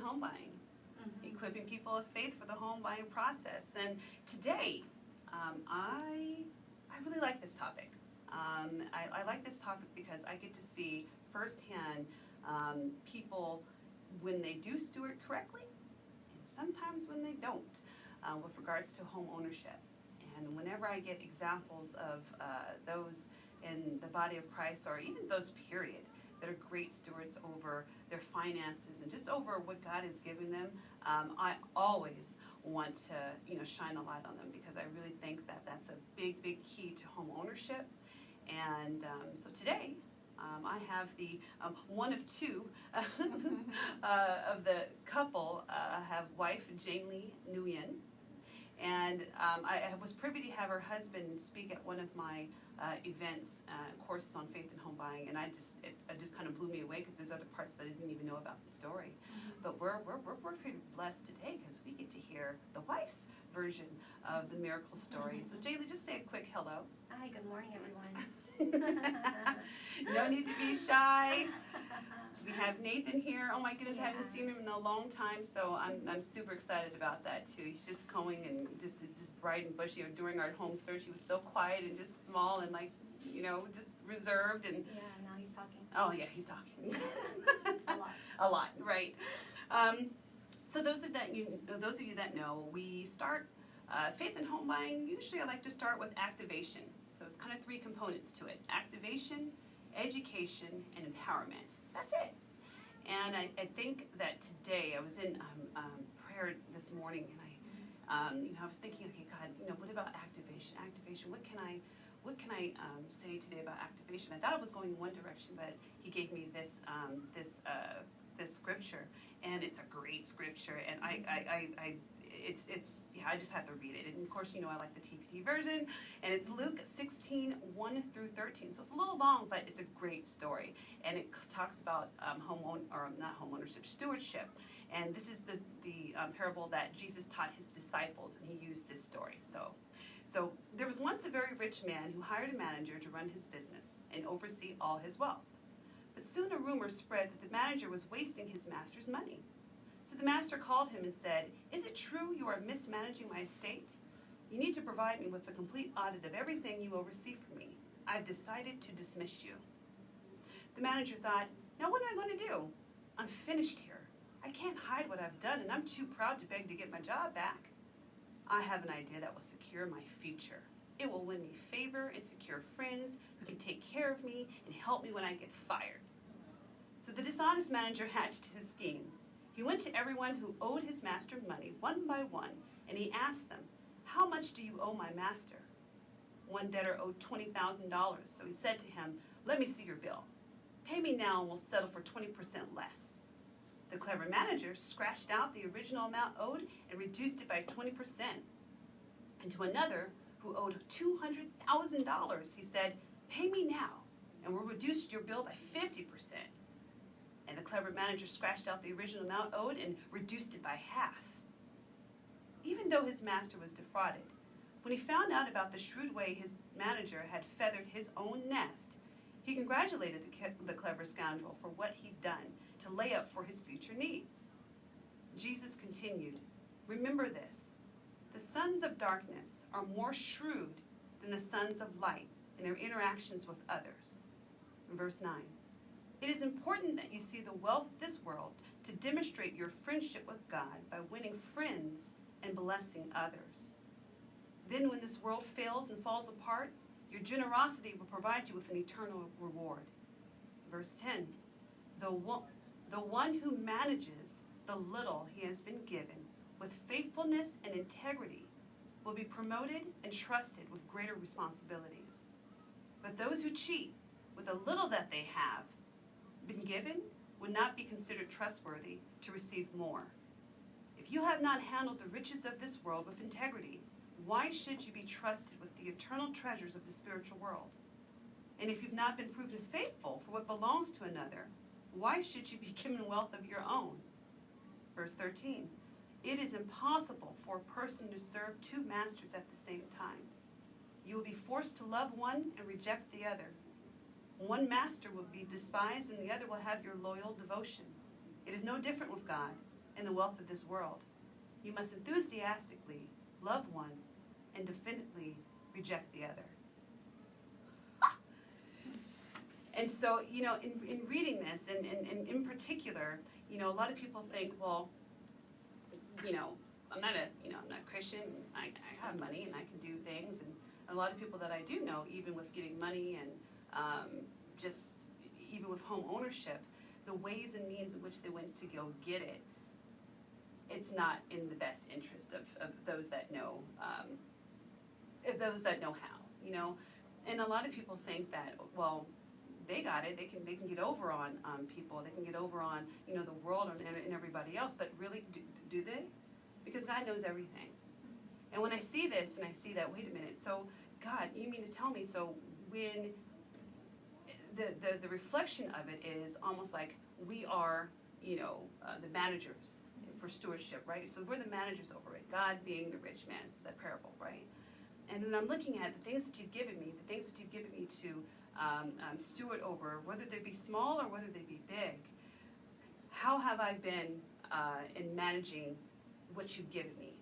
Homebuying, equipping people of faith for the home buying process. And today, I really like this topic. I like this topic because I get to see firsthand people when they do steward correctly, and sometimes when they don't, with regards to home ownership. And whenever I get examples of those in the body of Christ, or even those period, that are great stewards over their finances and just over what God has given them, I always want to shine a light on them, because I really think that that's a big key to home ownership. And so today, I have the one of two of the couple. I have wife Nguyen, and I was privy to have her husband speak at one of my events, courses on faith and home buying, and it just kind of blew me away, because there's other parts that I didn't even know about the story. But we're pretty blessed today, because we get to hear the wife's version of the miracle story. So Jaylee, just say a quick hello. Hi, good morning, everyone. No need to be shy. We have Nathan here. Oh my goodness, I haven't seen him in a long time, so I'm super excited about that too. He's just going and just bright and bushy. During our home search, he was so quiet and just small and just reserved and. Yeah, now he's talking. Oh yeah, he's talking. A lot. A lot, right? So those of you that know, we start faith and home buying. Usually, I like to start with activation. So it's kind of three components to it: activation, education, and empowerment. That's it. And I think that today, I was in prayer this morning, and I was thinking, okay, God, what about activation? Activation. What can I say today about activation? I thought I was going in one direction, but He gave me this scripture, and it's a great scripture, and I just have to read it. And of course, I like the TPT version, and it's Luke 16, 1 through 13. So it's a little long, but it's a great story. And it talks about not homeownership, stewardship. And this is the parable that Jesus taught his disciples, and he used this story. So there was once a very rich man who hired a manager to run his business and oversee all his wealth. But soon a rumor spread that the manager was wasting his master's money. So the master called him and said, "Is it true you are mismanaging my estate? You need to provide me with a complete audit of everything you oversee for me. I've decided to dismiss you." The manager thought, "Now what am I going to do? I'm finished here. I can't hide what I've done, and I'm too proud to beg to get my job back. I have an idea that will secure my future. It will win me favor and secure friends who can take care of me and help me when I get fired." So the dishonest manager hatched his scheme. He went to everyone who owed his master money one by one, and he asked them, "How much do you owe my master?" One debtor owed $20,000, so he said to him, "Let me see your bill. Pay me now and we'll settle for 20% less." The clever manager scratched out the original amount owed and reduced it by 20%. And to another who owed $200,000, he said, "Pay me now and we'll reduce your bill by 50%. And the clever manager scratched out the original amount owed and reduced it by half. Even though his master was defrauded, when he found out about the shrewd way his manager had feathered his own nest, he congratulated the clever scoundrel for what he'd done to lay up for his future needs. Jesus continued, "Remember this: the sons of darkness are more shrewd than the sons of light in their interactions with others." Verse 9. It is important that you see the wealth of this world to demonstrate your friendship with God by winning friends and blessing others. Then when this world fails and falls apart, your generosity will provide you with an eternal reward. Verse 10. The one who manages the little he has been given with faithfulness and integrity will be promoted and trusted with greater responsibilities. But those who cheat with the little that they have been given would not be considered trustworthy to receive more. If you have not handled the riches of this world with integrity, why should you be trusted with the eternal treasures of the spiritual world? And if you've not been proven faithful for what belongs to another, why should you be given wealth of your own? Verse 13. It is impossible for a person to serve two masters at the same time. You will be forced to love one and reject the other. One master will be despised and the other will have your loyal devotion. It is no different with God. and the wealth of this world. You must enthusiastically love one and definitely reject the other. And so, in reading this, and in particular, a lot of people think, well, I'm not a Christian. I have money and I can do things, and a lot of people that I do know, even with getting money and just even with home ownership, the ways and means in which they went to go get it, it's not in the best interest of those that know, how, And a lot of people think that, well, they got it. They can get over on people. They can get over on the world and everybody else. But really, do they? Because God knows everything. And when I see this and I see that, wait a minute. So God, you mean to tell me? So when the reflection of it is almost like we are, the managers for stewardship, right? So we're the managers over it. God being the rich man, so that parable, right? And then I'm looking at the things that you've given me, the things that you've given me to steward over, whether they be small or whether they be big. How have I been in managing what you've given me?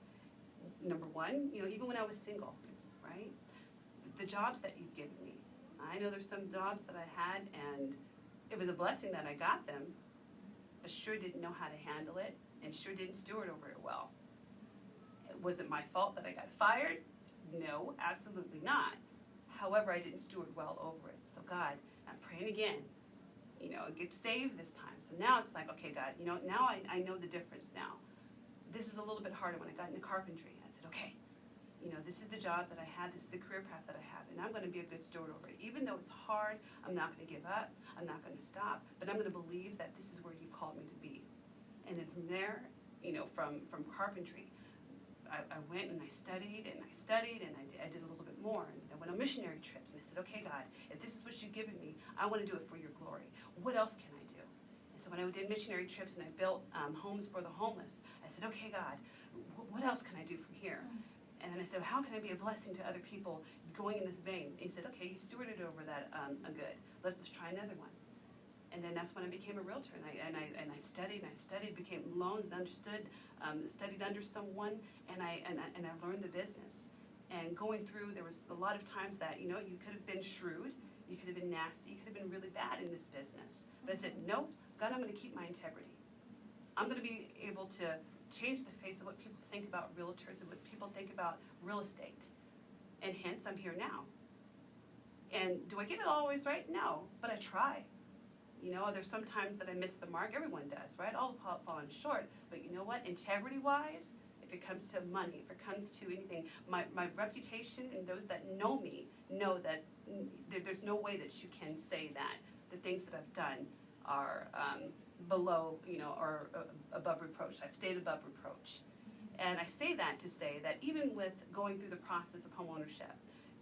Number one, even when I was single, right? The jobs that you've given me. I know there's some jobs that I had, and it was a blessing that I got them, but sure didn't know how to handle it, and sure didn't steward over it well. Was it my fault that I got fired? No, absolutely not. However, I didn't steward well over it. So God, I'm praying again, get saved this time. So now it's like, okay, God, now I know the difference now. This is a little bit harder when I got into carpentry. I said, okay, this is the job that I had, this is the career path that I have, and I'm going to be a good steward over it. Even though it's hard, I'm not going to give up, I'm not going to stop, but I'm going to believe that this is where you called me to be. And then from there, from carpentry, I went and I studied and I did a little bit more. And I went on missionary trips and I said, okay, God, if this is what you've given me, I want to do it for your glory. What else can I do? And so when I did missionary trips and I built homes for the homeless, I said, okay, God, what else can I do from here? And then I said, how can I be a blessing to other people going in this vein? And he said, okay, you stewarded over that a good. Let's try another one. And then that's when I became a realtor, and I studied, became loans and understood, studied under someone, and I learned the business. And going through, there was a lot of times that you could have been shrewd, you could have been nasty, you could have been really bad in this business. But I said, no, God, I'm going to keep my integrity. I'm going to be able to change the face of what people think about realtors and what people think about real estate. And hence, I'm here now. And do I get it always right? No, but I try. There's some times that I miss the mark. Everyone does, right? All have fallen short. But you know what? Integrity-wise, if it comes to money, if it comes to anything, my reputation and those that know me know that there's no way that you can say that the things that I've done are below, or above reproach. I've stayed above reproach. And I say that to say that even with going through the process of homeownership,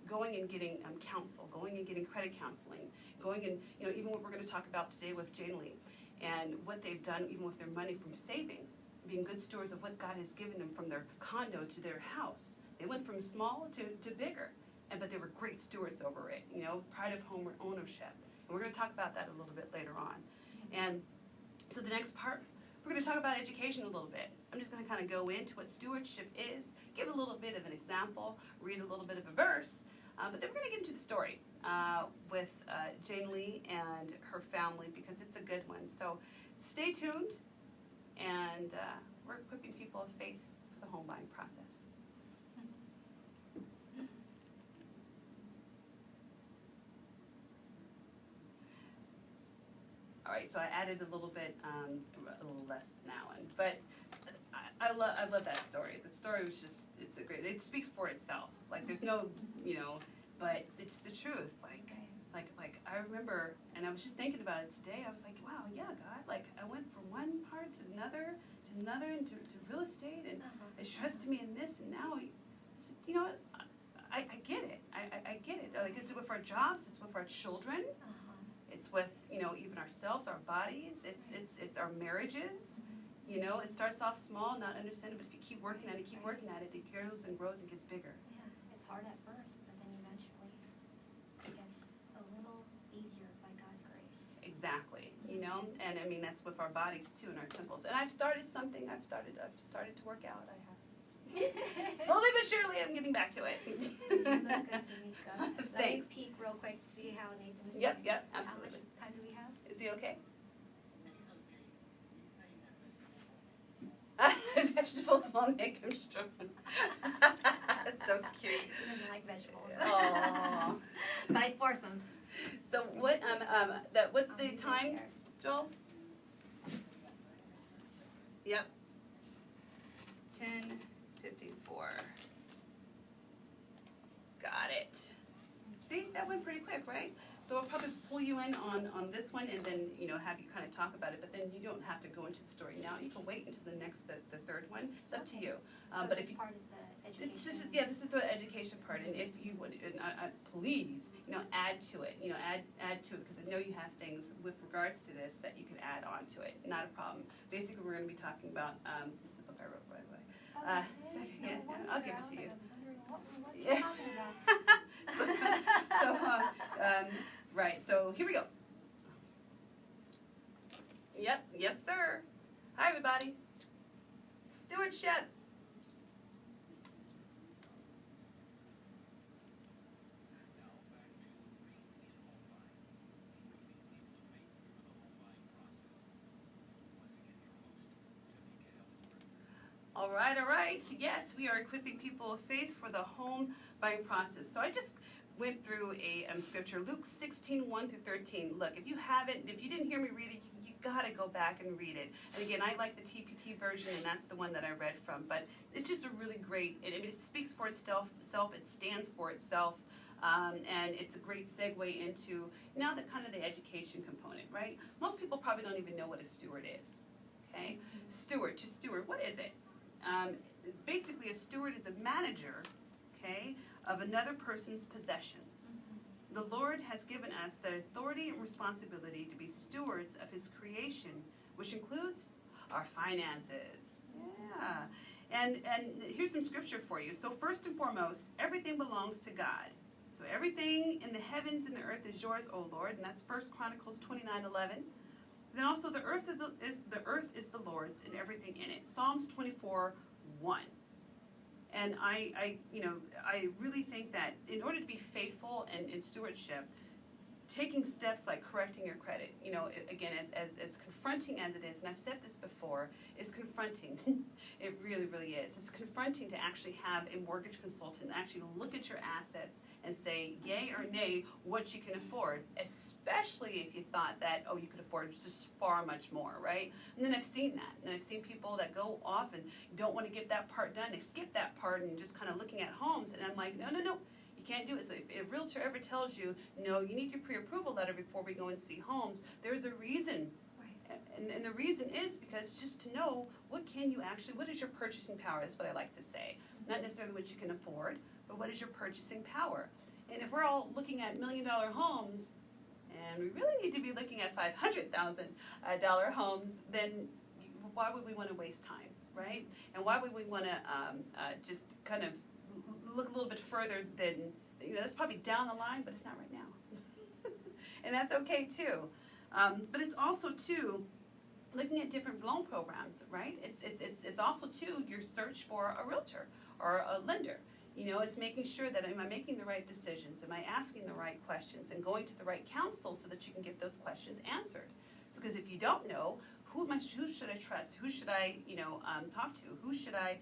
going and getting counsel, going and getting credit counseling, going and, even what we're going to talk about today with Jane Lee, and what they've done even with their money from saving, being good stewards of what God has given them from their condo to their house. They went from small to bigger, but they were great stewards over it, pride of home ownership. And we're going to talk about that a little bit later on. And so the next part, we're going to talk about education a little bit. I'm just going to kind of go into what stewardship is, give a little bit of an example, read a little bit of a verse, but then we're going to get into the story with Jane Lee and her family, because it's a good one. So stay tuned, and we're equipping people of faith for the home buying process. All right, so I added a little bit, a little less now, but I love that story. The story was just, it speaks for itself. Like there's no, but it's the truth. Like I remember, and I was just thinking about it today. I was like, wow, yeah, God. Like I went from one part to another, and to real estate, and they trusted me in this, and now I said, you know what? I get it. I get it. Like it's with our jobs, it's with our children. It's with, even ourselves, our bodies, it's our marriages. It starts off small, not understanding, but if you keep working at it, it grows and grows and gets bigger. Yeah, it's hard at first, but then eventually it gets a little easier by God's grace. Exactly. you know, and I mean that's with our bodies too and our temples. And I've started something. I've started to work out. I have. Slowly but surely, I'm getting back to it. You look good, Tamika. Let me Thanks. peek real quick to see how Nathan's doing. Yep, How absolutely. much time do we have? Is he okay? Vegetables will make him strong. That's so cute. He doesn't like vegetables. Aww. But I force him. So what's the time, Joel? Yep. 10:54. Got it. See, that went pretty quick, right? So I'll probably pull you in on this one and then, you know, have you kind of talk about it, but then you don't have to go into the story now. You can wait until the third one. It's up to you. So But this if you, part is the education. this is the education part, and if you would, please, you know, add to it, add to it, because I know you have things with regards to this that you can add on to it, not a problem. Basically, we're going to be talking about, this is the book I wrote, by the way. I'll give it to you. What's she talking about? Right, so here we go. Yep, yes sir. Hi everybody. Stewardship. All right. Yes, we are equipping people of faith for the home buying process. So I just went through a scripture, Luke 16:1-13. Look, if you didn't hear me read it, you got to go back and read it. And again, I like the TPT version, and that's the one that I read from. But it's just a really great, it speaks for itself, it stands for itself. And it's a great segue into now the kind of the education component, right? Most people probably don't even know what a steward is, okay? Steward, what is it? Basically, a steward is a manager, okay, of another person's possessions. The Lord has given us the authority and responsibility to be stewards of His creation, which includes our finances. Yeah. And here's some scripture for you. So first and foremost, everything belongs to God. So everything in the heavens and the earth is yours, O Lord, and that's 1 Chronicles 29:11. Then also the earth is the Lord's and everything in it. Psalms 24:1. And I really think that in order to be faithful and in stewardship, taking steps like correcting your credit, again, as confronting as it is, and I've said this before, is confronting. It really, really is. It's confronting to actually have a mortgage consultant actually look at your assets and say, yay or nay, what you can afford, especially if you thought that, you could afford just far much more, right? And then I've seen that. And I've seen people that go off and don't want to get that part done. They skip that part and just kind of looking at homes. And I'm like, no. You can't do it. So if a realtor ever tells you, no, you need your pre-approval letter before we go and see homes, there's a reason. Right. And the reason is because just to know what is your purchasing power, is what I like to say. Not necessarily what you can afford, but what is your purchasing power. And if we're all looking at $1 million homes, and we really need to be looking at $500,000 homes, then why would we want to waste time, right? And why would we want to just kind of look a little bit further than, that's probably down the line, but it's not right now. And that's okay too. But it's also too, looking at different loan programs, right? It's also too your search for a realtor or a lender. It's making sure that am I making the right decisions? Am I asking the right questions and going to the right counsel so that you can get those questions answered? So because if you don't know, who should I trust? Who should I, talk to? Who should I,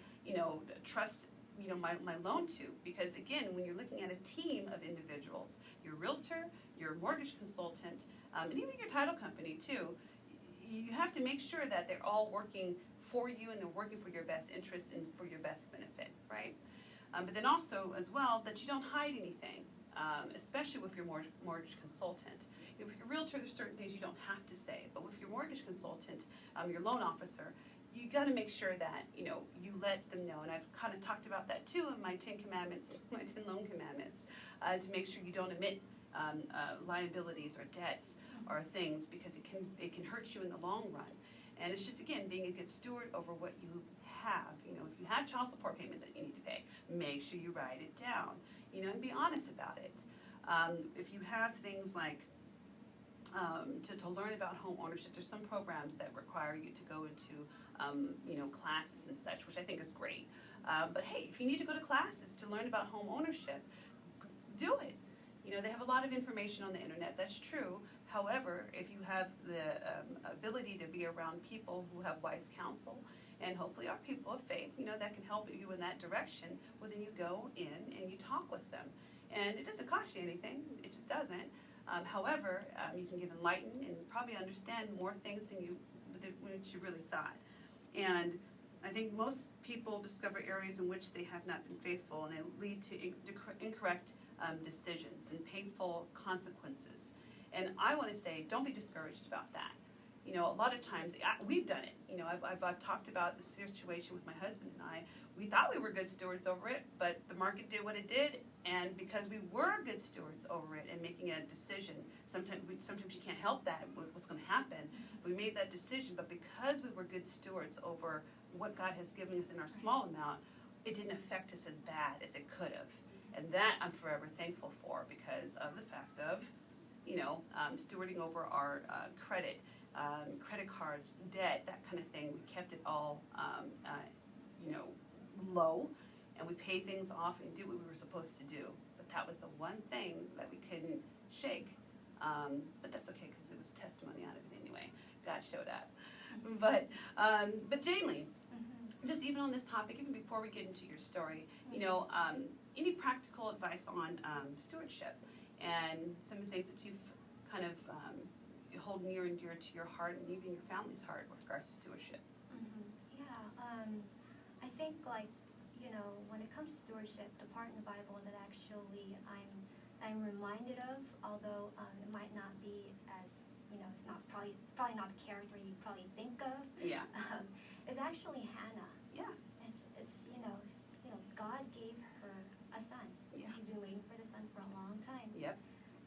trust, my loan to? Because again, when you're looking at a team of individuals, your realtor, your mortgage consultant, and even your title company too, you have to make sure that they're all working for you and they're working for your best interest and for your best benefit, right? But then also as well that you don't hide anything, especially with your mortgage consultant. If you're a realtor, there's certain things you don't have to say, but with your mortgage consultant, your loan officer, you got to make sure that you let them know. And I've kind of talked about that too in my 10 commandments, my 10 loan commandments, to make sure you don't omit liabilities or debts or things because it can hurt you in the long run. And it's just again being a good steward over what you have. If you have child support payment that you need to pay, make sure you write it down. And be honest about it. If you have things like to learn about home ownership. There's some programs that require you to go into classes and such, which I think is great. But hey, if you need to go to classes to learn about home ownership, do it. They have a lot of information on the internet, that's true. However, if you have the ability to be around people who have wise counsel, and hopefully are people of faith, that can help you in that direction, well, then you go in and you talk with them. And it doesn't cost you anything, it just doesn't. However, you can get enlightened and probably understand more things than you really thought. And I think most people discover areas in which they have not been faithful, and they lead to incorrect decisions and painful consequences. And I want to say, don't be discouraged about that. A lot of times, we've done it. I've talked about the situation with my husband and I. We thought we were good stewards over it, but the market did what it did, and because we were good stewards over it and making a decision, sometimes you can't help that, what's going to happen. We made that decision, but because we were good stewards over what God has given us in our small amount, it didn't affect us as bad as it could have. And that I'm forever thankful for, because of the fact of, stewarding over our credit cards, debt, that kind of thing. We kept it all, low, and we pay things off and do what we were supposed to do. But that was the one thing that we couldn't shake. But that's okay, because it was testimony out of it anyway. God showed up. But Janely, just even on this topic, even before we get into your story, any practical advice on stewardship and some of the things that you've kind of you hold near and dear to your heart and even your family's heart with regards to stewardship? Yeah, I think when it comes to stewardship, the part in the Bible that actually I'm reminded of, although it might not be as it's not probably not the character you probably think of. Yeah. Is actually Hannah. Yeah. It's God gave her a son. Yeah. She's been waiting for the son for a long time. Yep.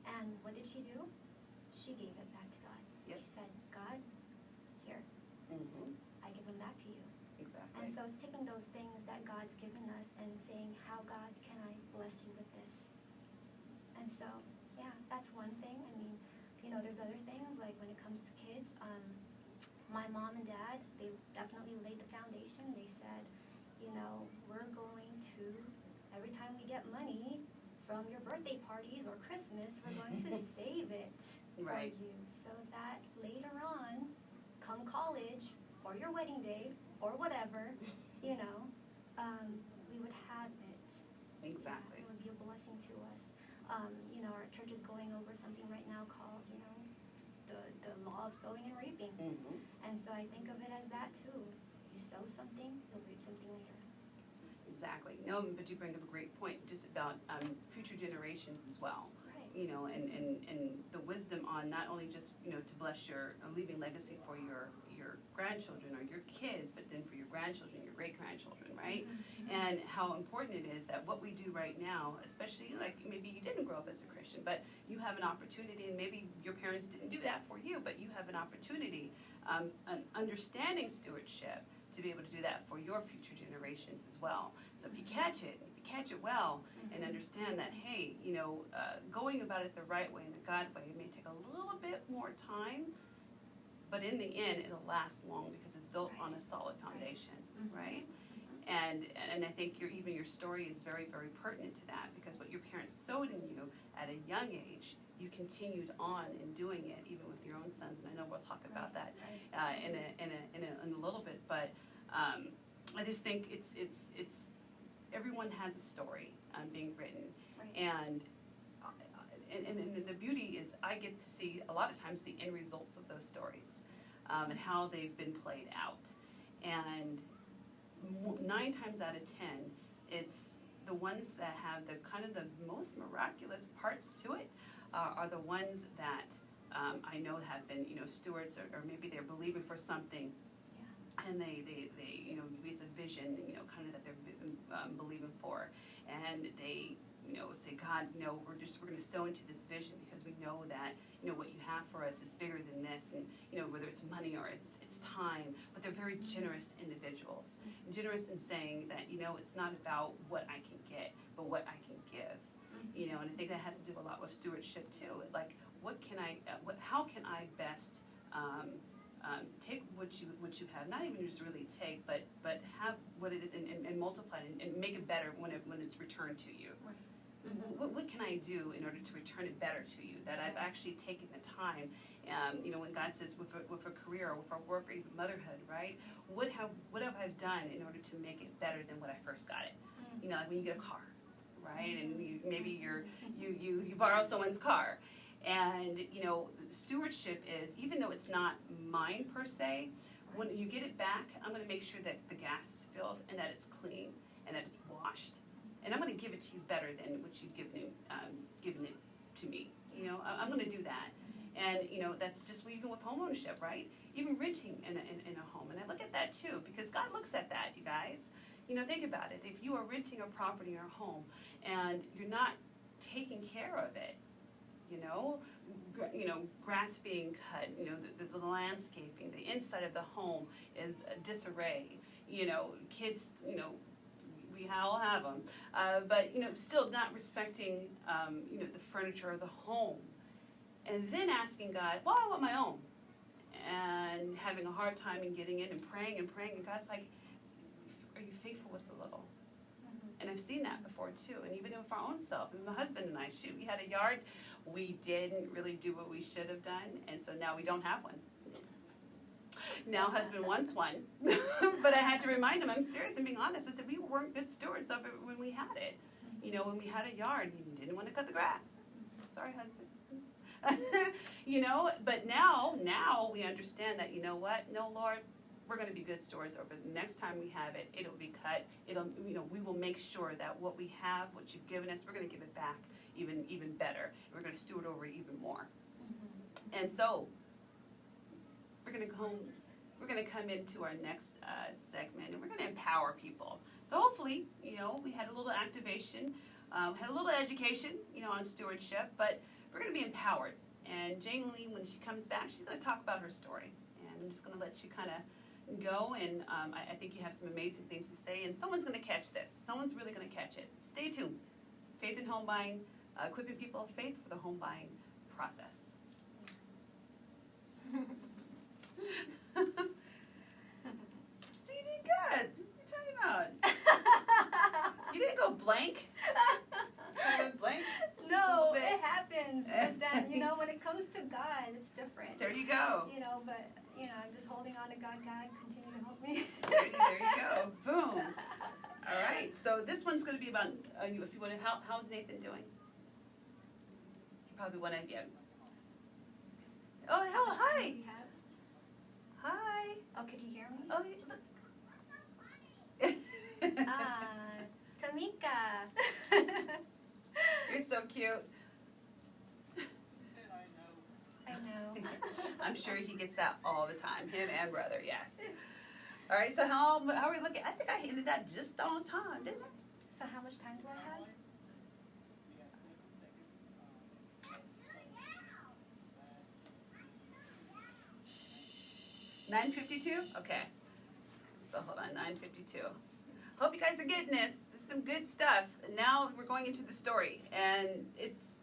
And what did she do? She gave it back to God. Yep. She said, God, here, I give him back to you. Exactly. And so it's taking those things that God's given us and saying, how, God, can I bless you with this? And so, yeah, that's one thing. I mean, there's other things, like when it comes to kids, my mom and dad, they definitely laid the foundation. They said, we're going to, every time we get money from your birthday parties or Christmas, we're going to save it Right. for you, so that later on, come college or your wedding day or whatever, we would have it. Exactly. It would be a blessing to us. Our church is going over something right now called, the law of sowing and reaping. And so I think of it as that too. You sow something, you'll reap something later. Exactly. No, but you bring up a great point just about future generations as well. Right. And the wisdom on not only just, to bless your leaving legacy for your grandchildren or your kids, but then for your grandchildren, your great-grandchildren, right? And how important it is that what we do right now, especially like maybe you didn't grow up as a Christian, but you have an opportunity, and maybe your parents didn't do that for you, but you have an opportunity, an understanding stewardship, to be able to do that for your future generations as well. So if you catch it well, and understand that, hey, going about it the right way and the God way, it may take a little bit more time, but in the end, it'll last long because it's built on a solid foundation, right? And I think your story is very, very pertinent to that, because what your parents sowed in you at a young age, you continued on in doing it, even with your own sons. And I know we'll talk about that in a little bit. But I just think it's everyone has a story being written, and the beauty is I get to see a lot of times the end results of those stories and how they've been played out. And 9 times out of 10, it's the ones that have the kind of the most miraculous parts to it are the ones that I know have been, stewards, or maybe they're believing for something, and they use a vision, kind of that they're believing for, and they, say, God, we're going to sow into this vision because we know that, what you have for us is bigger than this, and, whether it's money or it's time, but they're very generous individuals, generous in saying that, it's not about what I can get, but what I can give, and I think that has to do a lot with stewardship too. Like, how can I best take what you have, not even just really take, but have what it is and multiply it and make it better when it's returned to you. Right. What can I do in order to return it better to you? That I've actually taken the time. When God says with a career or with our work or even motherhood, right? What have I done in order to make it better than when I first got it? Like when you get a car, right? And maybe you borrow someone's car, and stewardship is, even though it's not mine per se, when you get it back, I'm going to make sure that the gas is filled and that it's clean and that it's washed, and I'm going to give it to you better than what you've given it to me. I'm going to do that. And that's just even with homeownership, right? Even renting in a home, and I look at that too, because God looks at that, you guys. Think about it. If you are renting a property or a home, and you're not taking care of it, grass being cut, the landscaping, the inside of the home is a disarray. Kids, we all have them, but still not respecting, the furniture of the home. And then asking God, well, I want my own. And having a hard time in getting in and praying, and God's like, are you faithful with the little? And I've seen that before too, and even with our own self. And my husband and I, we had a yard. We didn't really do what we should have done, and so now we don't have one. Now husband wants one, but I had to remind him, I'm serious, I'm being honest. I said, we weren't good stewards of it when we had it. When we had a yard, we didn't want to cut the grass. Sorry, husband. But now we understand that, no, Lord, we're going to be good stewards over the next time we have it. It'll be cut. We will make sure that what we have, what you've given us, we're going to give it back even better. And we're going to steward over it even more. And so we're going to come into our next segment, and we're going to empower people. So hopefully, we had a little activation, had a little education, on stewardship, but we're going to be empowered. And Jane Lee, when she comes back, she's going to talk about her story. And I'm just going to let you kind of go. And I think you have some amazing things to say. And someone's going to catch this. Someone's really going to catch it. Stay tuned. Faith in Home Buying, equipping people of faith for the home buying process. See, you did good. What are you talking about? You didn't go blank. You went blank. No, it happens. But then, when it comes to God, it's different. There you go. But, I'm just holding on to God. God, continue to help me. There you go. Boom. All right. So this one's going to be about, if you want to, how's Nathan doing? You probably want to, yeah. Oh, hello, hi. Hi. Oh, could you hear me? Oh, look. Tamika. You're so cute. I know. I'm sure he gets that all the time, him and brother, yes. All right, so how are we looking? I think I ended that just on time, didn't I? So how much time do I have? 9:52? Okay. So hold on, 9:52. Hope you guys are getting this. This is some good stuff. Now we're going into the story, and it's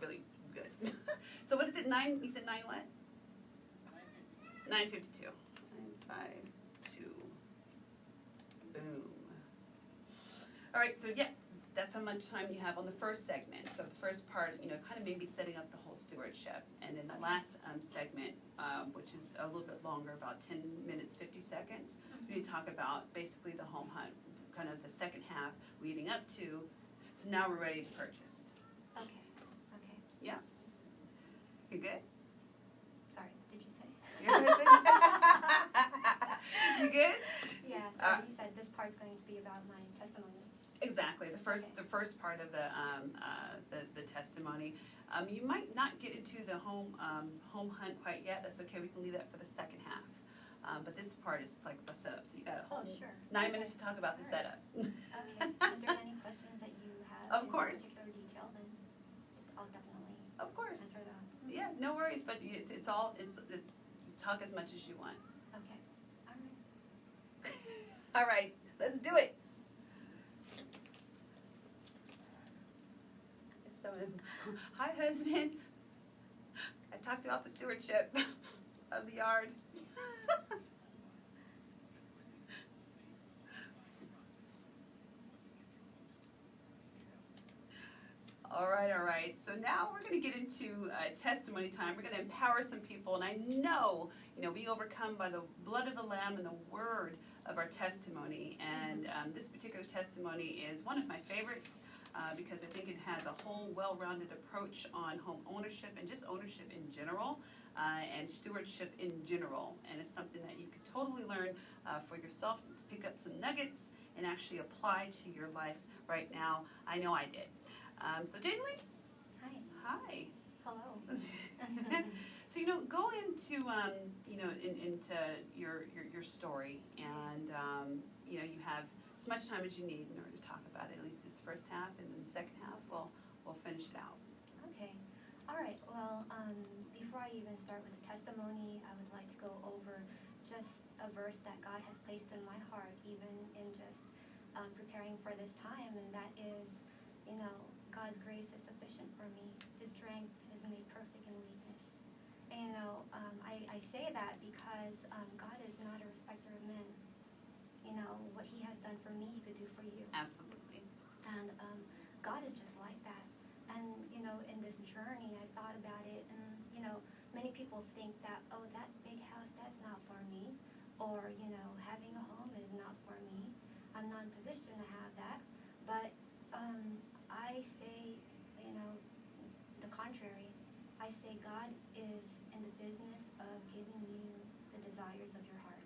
really good. So what is it? 9? You said 9 what? 9:52. 9:52. Boom. All right. So yeah, that's how much time you have on the first segment. So the first part, kind of maybe setting up the whole stewardship, and then the last segment, which is a little bit longer, about 10 minutes, 50 seconds. We talk about basically the home hunt, kind of the second half leading up to. So now we're ready to purchase. Okay. Yeah. You good? Sorry, did you say? You good? Yeah, so you said this part's going to be about my testimony. Exactly. The first part of the testimony. You might not get into the home hunt quite yet. That's okay. We can leave that for the second half. But this part is like the setup. So you got a whole 9 minutes to talk about the setup. Okay. Is there any questions that you have? Of course. In particular detail, then I'll definitely answer those. Yeah, no worries. But it's all talk as much as you want. Okay. All right. All right. Let's do it. So Hi, husband. I talked about the stewardship of the yard. All right, all right. So now we're going to get into testimony time. We're going to empower some people, and I know, we overcome by the blood of the Lamb and the word of our testimony. And this particular testimony is one of my favorites because I think it has a whole well-rounded approach on home ownership and just ownership in general and stewardship in general. And it's something that you can totally learn for yourself to pick up some nuggets and actually apply to your life right now. I know I did. So Janely? Hi. Hi. Hello. So go into into your story, and you have as much time as you need in order to talk about it. At least this first half, and then the second half, we'll finish it out. Okay. All right. Well, before I even start with the testimony, I would like to go over just a verse that God has placed in my heart, even in just preparing for this time, and that is, God's grace is sufficient for me. His strength is made perfect in weakness. And I say that because God is not a respecter of men. What He has done for me, He could do for you. Absolutely. And God is just like that. And in this journey, I thought about it, and many people think that, oh, that big house, that's not for me, or having a home is not for me. I'm not in position to have that. But I say, the contrary. I say God is in the business of giving you the desires of your heart.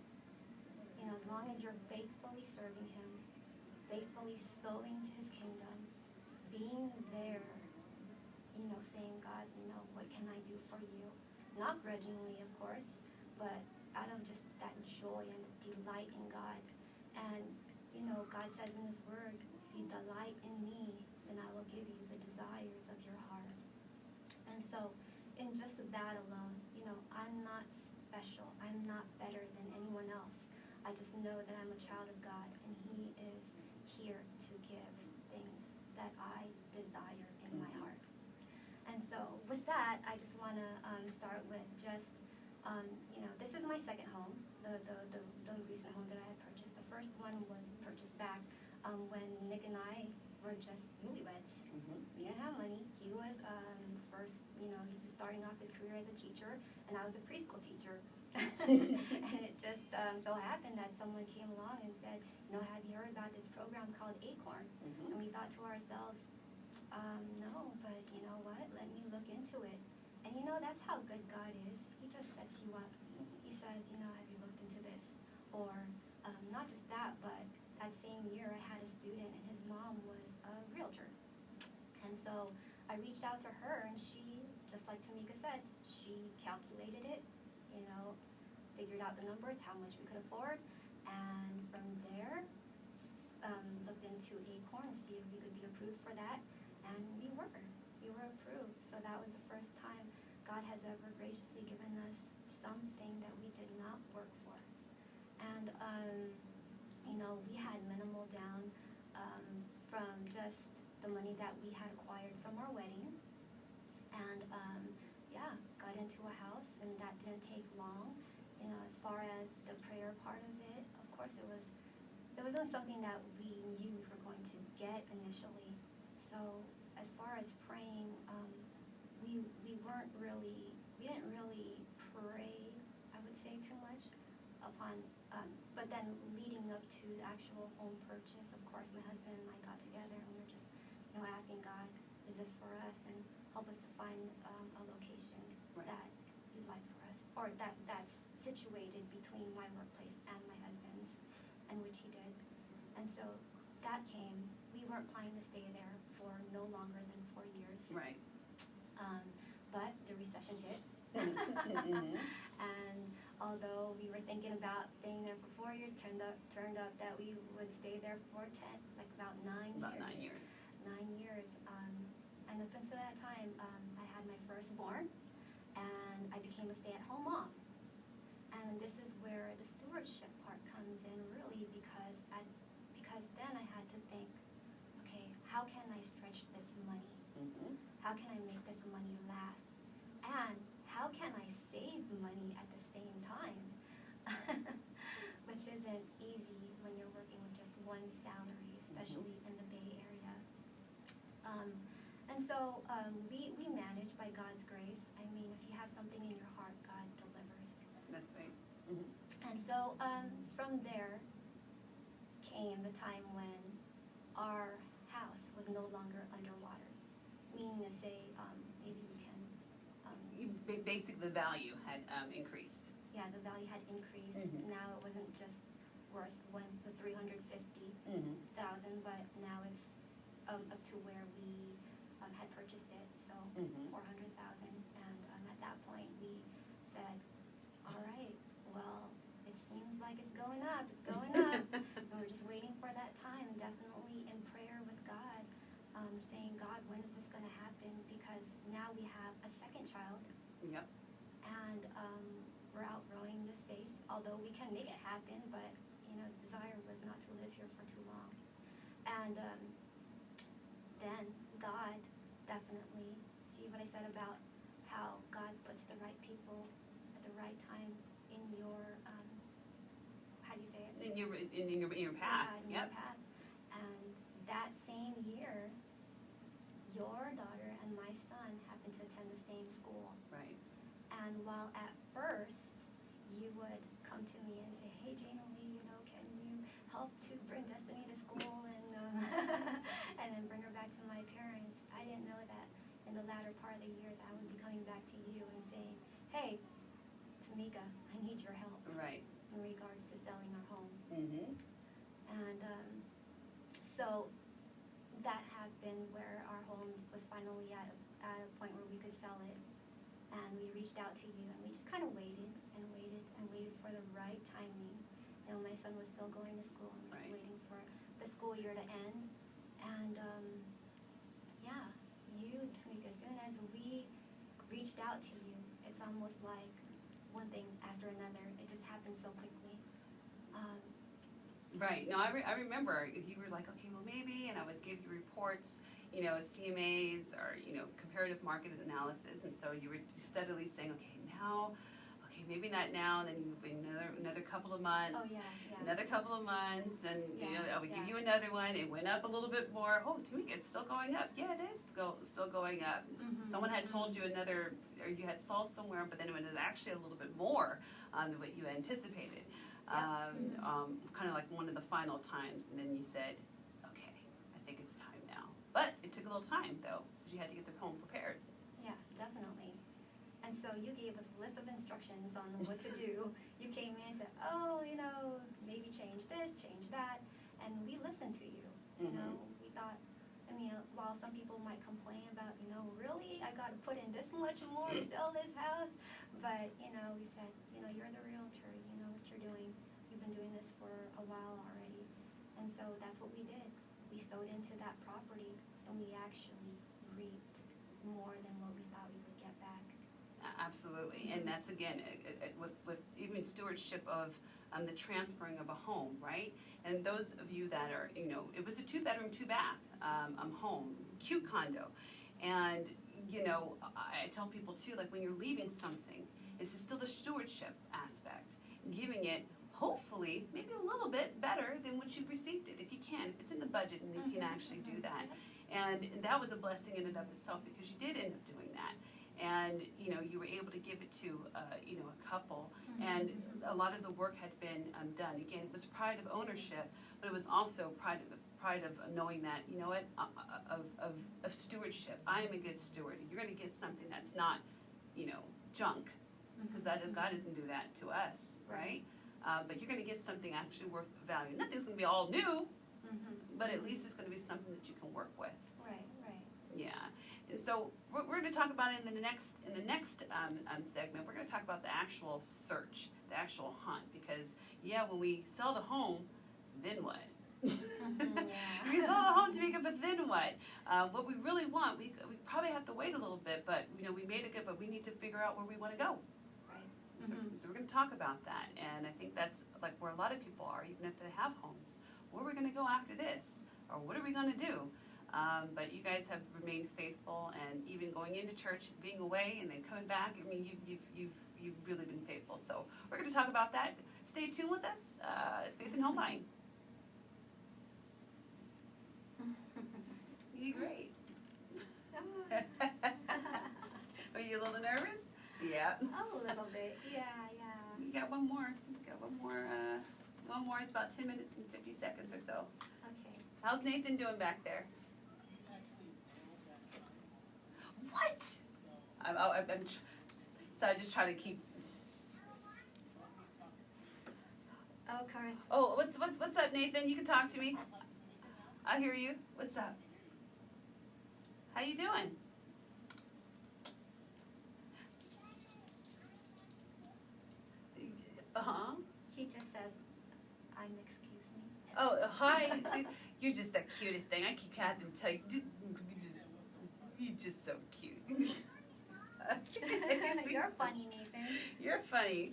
As long as you're faithfully serving Him, faithfully sowing to His kingdom, being there, saying, God, what can I do for you? Not grudgingly, of course, but out of just that joy and delight in God. And, God says in His word, if you delight in me, then I will give you the desires of your heart. And so, in just that alone, I'm not special. I'm not better than anyone else. I just know that I'm a child of God, and He is here to give things that I desire in my heart. And so, with that, I just want to start with just, this is my second home, the recent home that I had purchased. The first one was purchased back when Nick and I were just newlyweds. Mm-hmm. We didn't have money. He was first, he's just starting off his career as a teacher, and I was a preschool teacher. And it just so happened that someone came along and said, have you heard about this program called Acorn? Mm-hmm. And we thought to ourselves, no, but you know what? Let me look into it. And that's how good God is. He just sets you up. He says, have you looked into this? Or not just that, but that same year I had a student, and his mom was a realtor. And so I reached out to her, and she, just like Tamika said, she calculated it, figured out the numbers, how much we could afford, and from there, looked into Acorn to see if we could be approved for that, and we were approved. So that was the first time God has ever graciously given us something that we did not work for. And, we had minimal down from just the money that we had acquired from our wedding. And, got into a house, and that didn't take long. As far as the prayer part of it, of course it wasn't something that we knew we were going to get initially. So as far as praying, we didn't really pray, I would say, too much upon, but then leading up to the actual home purchase, of course, my husband and I got together, and we were just, asking God, is this for us? And help us to find a location that you'd like for us, or that's situated between my workplace and my husband's, and which he did. And so that came. We weren't planning to stay there for no longer than 4 years. Right. But the recession hit. Mm-hmm. And although we were thinking about staying there for 4 years, turned up that we would stay there for 10, like about 9 years. About 9 years. 9 years. And up until that time, I had my firstborn, and I became a stay-at-home mom. And this is where the stewardship part comes in, really, because then I had to think, okay, how can I stretch this money? Mm-hmm. How can I make money last? And how can I save money at the same time? Which isn't easy when you're working with just one salary, especially in the Bay Area. And so we manage by God's grace. I mean, if you have something in your heart, God delivers. That's right. And so from there came the time when our house was no longer underwater. Meaning to say, maybe you can... Basically, the value had increased. Yeah, the value had increased. Now it wasn't just worth the $350,000, but now it's up to where we had purchased it, so $400,000. And at that point, we said, all right, well, it seems like it's going up, and we're just waiting for that time, definitely in prayer with God, saying, God, when is this going to happen? Because now we have a second child. Yep. And we're outgrowing the space, although we can make it happen, but, the desire was not to live here for too long. And then God definitely, see what I said about how God puts the right people at the right time in your, how do you say it? In your path. Yeah, in your path. And that same year, your daughter and my son happened to attend the same school. Right. And while at first you would come to me and say, hey, Jane Lee, can you help to bring Destiny to school and and then bring her back to my parents, I didn't know that in the latter part of the year that I would be coming back to you and saying, hey, Tamika, I need your help. Right. In regards to selling our home. And so that happened where our home was finally at a point where we could sell it. And we reached out to you, and we just kind of waited and waited and waited for the right timing. My son was still going to school, and was waiting for the school year to end. And you, Tamika, as soon as we reached out to you, it's almost like one thing after another. It just happened so quickly. Right. No, I remember you were like, okay, well maybe, and I would give you reports, CMAs or, comparative market analysis. And so you were steadily saying, maybe not now, and then you would be another couple of months. Oh, yeah. Another couple of months, and I would give you another one. It went up a little bit more. Oh, Tamika, it's still going up. Yeah, it is still going up. Someone had told you another, or you had saw somewhere, but then it was actually a little bit more than what you anticipated. Kind of like one of the final times, and then you said, okay, I think it's time now. But it took a little time, though, because you had to get the home prepared. Yeah, definitely. And so you gave us a list of instructions on what to do. You came in and said, maybe change this, change that. And we listened to you. We thought, while some people might complain about, really, I got to put in this much more to sell this house. But, we said, you're the realtor. You know what you're doing. You've been doing this for a while already. And so that's what we did. We sowed into that property, and we actually reaped more than what we thought we would get back. Absolutely, and that's again with even stewardship of the transferring of a home, right? And those of you that are, it was a 2-bedroom, 2-bath home, cute condo, and I tell people too, like when you're leaving something, it's still the stewardship aspect, giving it hopefully maybe a little bit better than what you've received it, if you can, if it's in the budget and you can actually do that, and that was a blessing in and of itself because you did end up doing that. And you were able to give it to a couple, and a lot of the work had been done. Again, it was pride of ownership, but it was also pride of knowing that of stewardship. I am a good steward. You're going to get something that's not junk, because God doesn't do that to us, right? But you're going to get something actually worth value. Nothing's going to be all new, but at least it's going to be something that you can work with. Right. Yeah. And so we're going to talk about it in the next segment. We're going to talk about the actual search, the actual hunt, because when we sell the home, then what? We sell the home, Tamika, but then what? What we really want, we probably have to wait a little bit, but we made it good, but we need to figure out where we want to go. Right. So we're going to talk about that, and I think that's like where a lot of people are, even if they have homes. Where are we going to go after this, or what are we going to do? But you guys have remained faithful, and even going into church, being away, and then coming back. I mean, you've really been faithful. So we're going to talk about that. Stay tuned with us. Faith in Homebuying. You did great. Are you a little nervous? Yeah. Oh, a little bit. Yeah. You got one more. One more. It's about 10 minutes and 50 seconds or so. Okay. How's Nathan doing back there? What? So I just try to keep. Oh, of course. Oh, what's up, Nathan? You can talk to me. I hear you. What's up? How you doing? He just says, excuse me. Oh, hi. You're just the cutest thing. I keep having to tell you. You're just so cute. You're funny, Nathan. You're funny.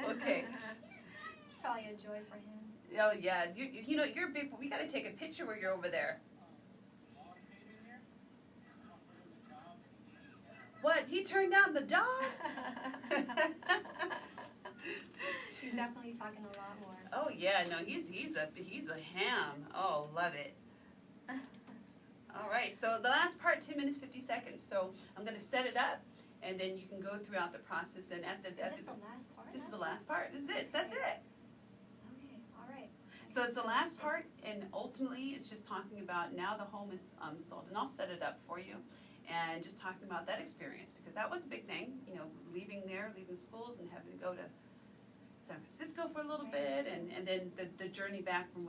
Okay. It's probably a joy for him. Oh, yeah. You know, you're big. We got to take a picture where you're over there. What? He turned down the dog? He's definitely talking a lot more. Oh yeah, no, he's a ham. Oh, love it. All right, so the last part, 10 minutes 50 seconds. So I'm going to set it up, and then you can go throughout the process. And Is this the last part? This is the last part. This is it. That's it. Okay. All right. So it's the last part, and ultimately it's just talking about now the home is sold, and I'll set it up for you. And just talking about that experience, because that was a big thing, you know, leaving schools and having to go to San Francisco for a little bit, and then the journey back from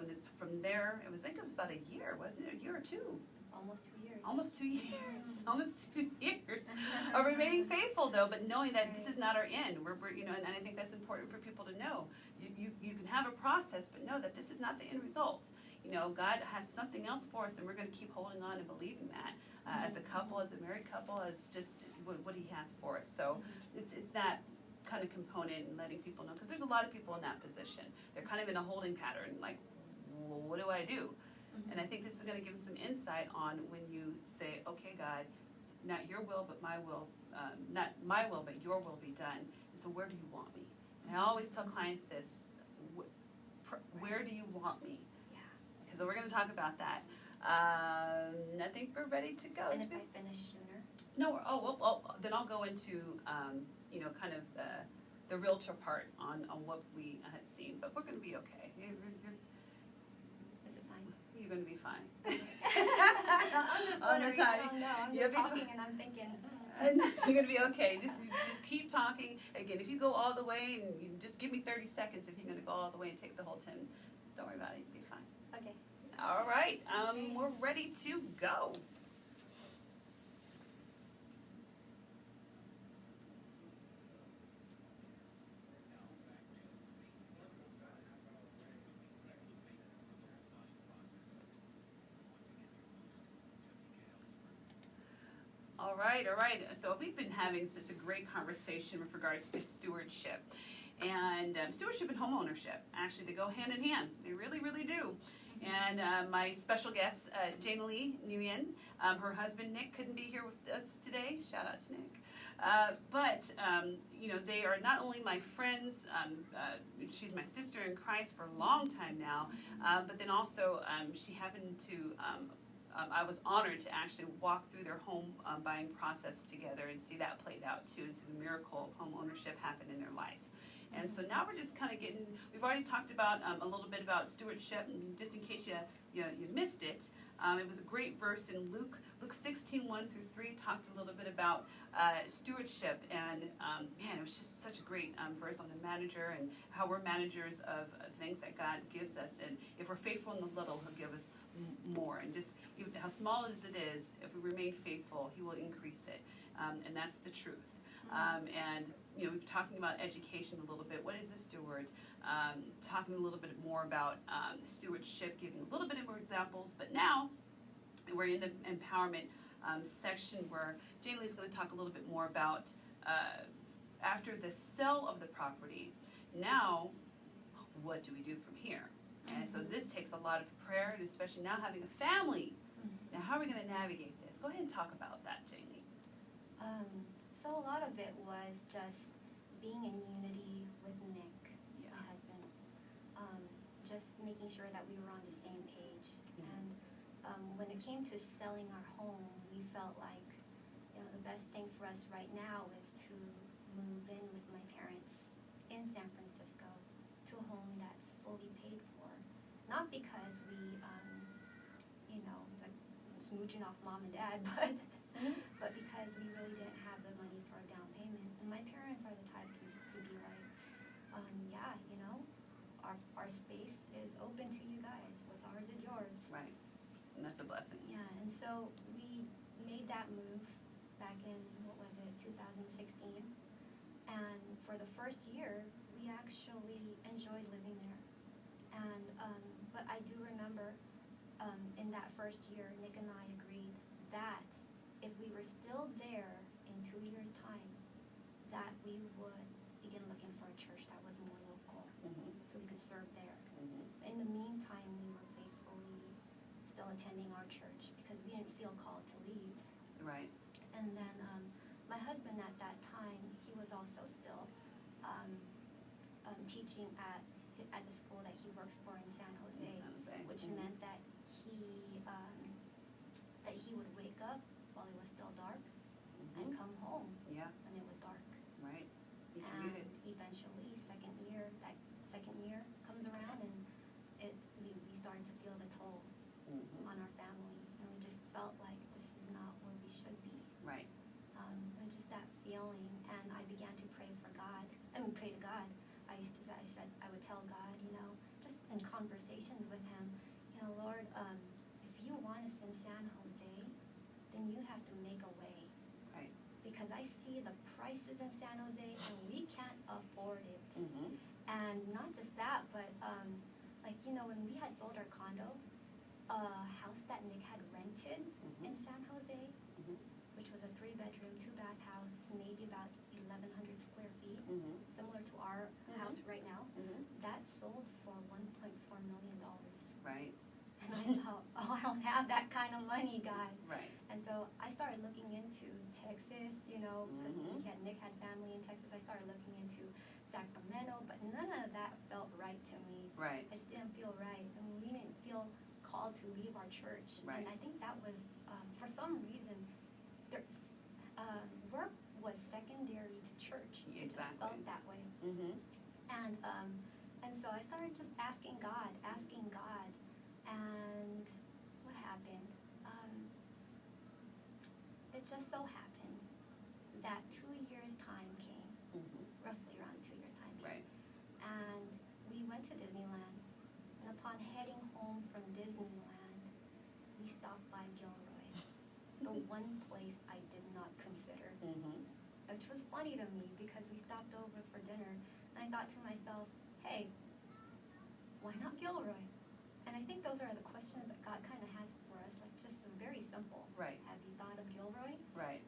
there, I think it was about a year, wasn't it? A year or two? Almost 2 years. Almost 2 years. Almost 2 years of remaining faithful, though, but knowing that this is not our end. We're you know, and I think that's important for people to know. You can have a process, but know that this is not the end result. You know, God has something else for us, and we're going to keep holding on and believing that. As a couple, as a married couple, as just what He has for us. So it's that kind of component and letting people know, because there's a lot of people in that position. They're kind of in a holding pattern, like, well, what do I do? And I think this is going to give them some insight on when you say, okay, God, not your will, but my will, not my will, but your will be done. And so where do you want me? And I always tell clients this, where do you want me? Yeah. Because we're going to talk about that. I think we're ready to go. And if I finish sooner? No, then I'll go into, you know, kind of the realtor part on what we had seen. But we're going to be okay. Is it fine? You're going to be fine. I'm just On the wondering. time. I don't know. I'm You'll just be talking fine. and I'm thinking. You're going to be okay. Just keep talking. Again, if you go all the way, and you just give me 30 seconds if you're going to go all the way and take the whole 10. Don't worry about it. You'll be fine. Okay. All right. We're ready to go. All right. So we've been having such a great conversation with regards to stewardship. And stewardship and homeownership, actually, they go hand in hand. They really, really do. And my special guest, Lee Nguyen, her husband Nick couldn't be here with us today. Shout out to Nick. But you know, they are not only my friends. She's my sister in Christ for a long time now. But then also, she happened to. I was honored to actually walk through their home buying process together and see that played out too. It's a miracle of home ownership happened in their life. And so now we're just kind of we've already talked about a little bit about stewardship, and just in case you missed it, it was a great verse in Luke 16, 1 through 3, talked a little bit about stewardship, and man, it was just such a great verse on the manager and how we're managers of things that God gives us, and if we're faithful in the little, He'll give us more, and just even how small as it is, if we remain faithful, He will increase it, and that's the truth. And you know, we've been talking about education a little bit. What is a steward? Talking a little bit more about stewardship, giving a little bit more examples. But now we're in the empowerment section where Jane Lee's going to talk a little bit more about after the sale of the property. Now, what do we do from here? And so this takes a lot of prayer, and especially now having a family. Now, how are we going to navigate this? Go ahead and talk about that, Jamie. So a lot of it was just being in unity with Nick, my husband. Just making sure that we were on the same page. And when it came to selling our home, we felt like, the best thing for us right now is to move in with my parents in San Francisco to a home that's fully paid for. Not because we, like smooching off mom and dad, but because we really didn't have the money for a down payment. And my parents are the type to be like, our space is open to you guys. What's ours is yours. Right. And that's a blessing. Yeah, and so we made that move back in, 2016. And for the first year, we actually enjoyed living there. And, but I do remember in that first year, Nick and I agreed that if we were still there in 2 years' time, that we would begin looking for a church that was more local, so we could serve there. In the meantime, we were faithfully still attending our church because we didn't feel called to leave. Right. And then my husband at that time, he was also still teaching at the school that he works for in San Jose, which meant that he would wake up while it was still dark and come home when it was dark. Right. He And commuted. eventually, that second year comes around, and we started to feel the toll on our family, and we just felt like this is not where we should be. Right. It was just that feeling, and I began to pray to God. I would tell God, just in conversations with him, Lord, if you want us in San Jose, then you have to make a way. Right. Because I see the prices in San Jose, and we can't afford it. And not just that, but when we had sold our condo, a house that Nick had rented in San Jose, which was a 3-bedroom, 2-bath house, maybe about 1,100 square feet, similar to our house right now, that sold for $1.4 million. Right. And I thought, I don't have that kind of money, God. Right. And so I started looking into Texas, because Nick had family in Texas. I started looking into Sacramento, but none of that felt right to me. Right. I just didn't feel right. And we didn't feel called to leave our church. Right. And I think that was, for some reason, work was secondary to church. It just felt that way. And so I started just asking God, and what happened? It just so happened that 2 years' time came, roughly around 2 years' time came. Right. And we went to Disneyland, and upon heading home from Disneyland, we stopped by Gilroy, the one place I did not consider, which was funny to me because we stopped over for dinner, and I thought to myself, hey, why not Gilroy? And I think those are the questions that God kind of has for us, like just very simple. Right. Have you thought of Gilroy? Right.